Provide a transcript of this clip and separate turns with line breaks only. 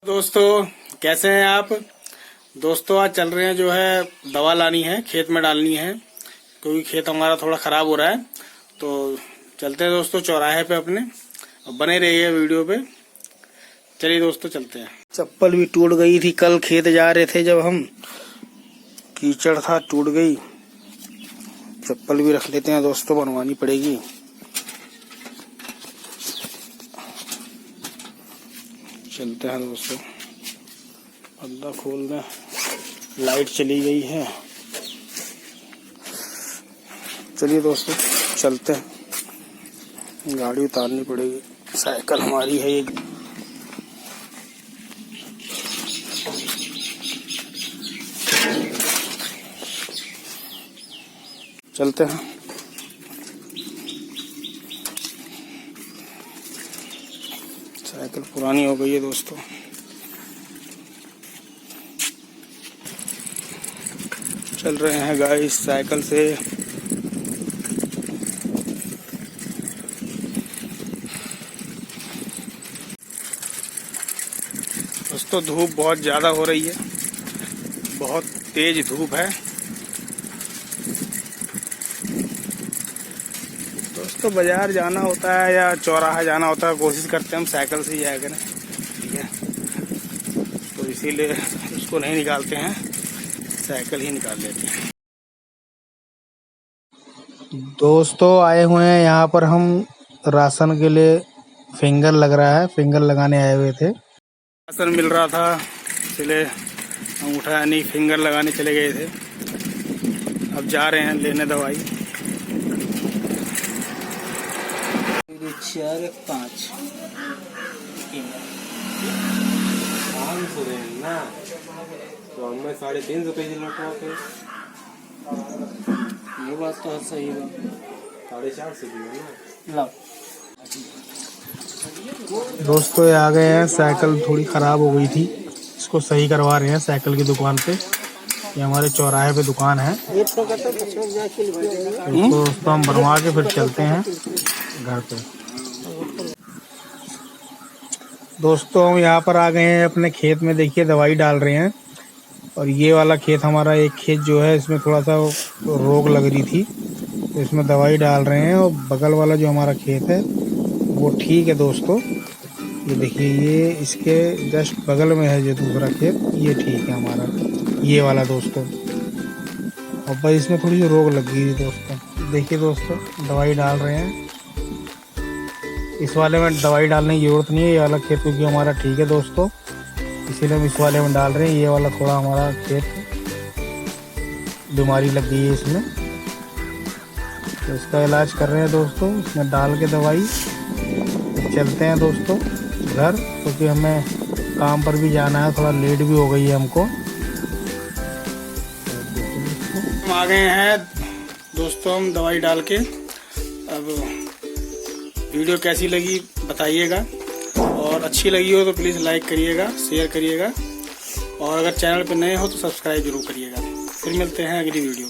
दोस्तों कैसे हैं आप। दोस्तों आज चल रहे हैं, जो है दवा लानी है, खेत में डालनी है, क्योंकि खेत हमारा थोड़ा खराब हो रहा है। तो चलते हैं दोस्तों चौराहे पे अपने, बने रहिए वीडियो पे। चलिए दोस्तों चलते हैं। चप्पल भी टूट गई थी, कल खेत जा रहे थे जब हम, कीचड़ था, टूट गई। चप्पल भी रख लेते हैं दोस्तों, बनवानी पड़ेगी। चलते हैं दोस्तों, पर्दा खोल दें, लाइट चली गई है। चलिए दोस्तों चलते हैं, गाड़ी उतारनी पड़ेगी, साइकिल हमारी है एक। चलते हैं। साइकिल पुरानी हो गई है दोस्तों। चल रहे हैं गाइस साइकिल से। दोस्तों धूप बहुत ज़्यादा हो रही है, बहुत तेज धूप है दोस्तों। बाजार जाना होता है या चौराहा जाना होता है, कोशिश करते हैं हम साइकिल से ही जाया करें, ठीक है। तो इसीलिए उसको नहीं निकालते हैं, साइकिल ही निकाल लेते हैं। दोस्तों आए हुए हैं यहाँ पर हम राशन के लिए, फिंगर लग रहा है, फिंगर लगाने आए हुए थे। राशन मिल रहा था, इसलिए हम उठाया नहीं, फिंगर लगाने चले गए थे। अब जा रहे हैं लेने दवाई। 4-5
ना, तो हमें 350 पेज लौटवाते।
ये बात तो सही है।
450 दिए ना।
दोस्तों ये आ गए हैं, साइकिल थोड़ी खराब हो गई थी, इसको सही करवा रहे हैं साइकिल की दुकान पे। ये हमारे चौराहे पे दुकान है, इसको हम बनवा के फिर चलते हैं घर पे। दोस्तों हम यहाँ पर आ गए हैं अपने खेत में, देखिए दवाई डाल रहे हैं। और ये वाला खेत हमारा, एक खेत जो है इसमें थोड़ा सा रोग लग रही थी, तो इसमें दवाई डाल रहे हैं। और बगल वाला जो हमारा खेत है वो ठीक है दोस्तों। ये देखिए, ये इसके जस्ट बगल में है जो दूसरा खेत, ये ठीक है हमारा, ये वाला दोस्तों। और बस इसमें थोड़ी सी रोग लग गई थी दोस्तों। देखिए दोस्तों दवाई डाल रहे हैं, इस वाले में दवाई डालने की जरूरत नहीं है, ये वाला खेत क्योंकि हमारा ठीक है दोस्तों, इसीलिए हम इस वाले में डाल रहे हैं। ये वाला थोड़ा हमारा खेत बीमारी लग गई है इसमें, तो इसका इलाज कर रहे हैं दोस्तों, इसमें डाल के दवाई। चलते हैं दोस्तों घर, क्योंकि हमें काम पर भी जाना है, थोड़ा लेट भी हो गई है हमको। हम आ गए हैं दोस्तों हम दवाई डाल के। अब वीडियो कैसी लगी बताइएगा, और अच्छी लगी हो तो प्लीज़ लाइक करिएगा, शेयर करिएगा, और अगर चैनल पर नए हो तो सब्सक्राइब जरूर करिएगा। फिर मिलते हैं अगली वीडियो।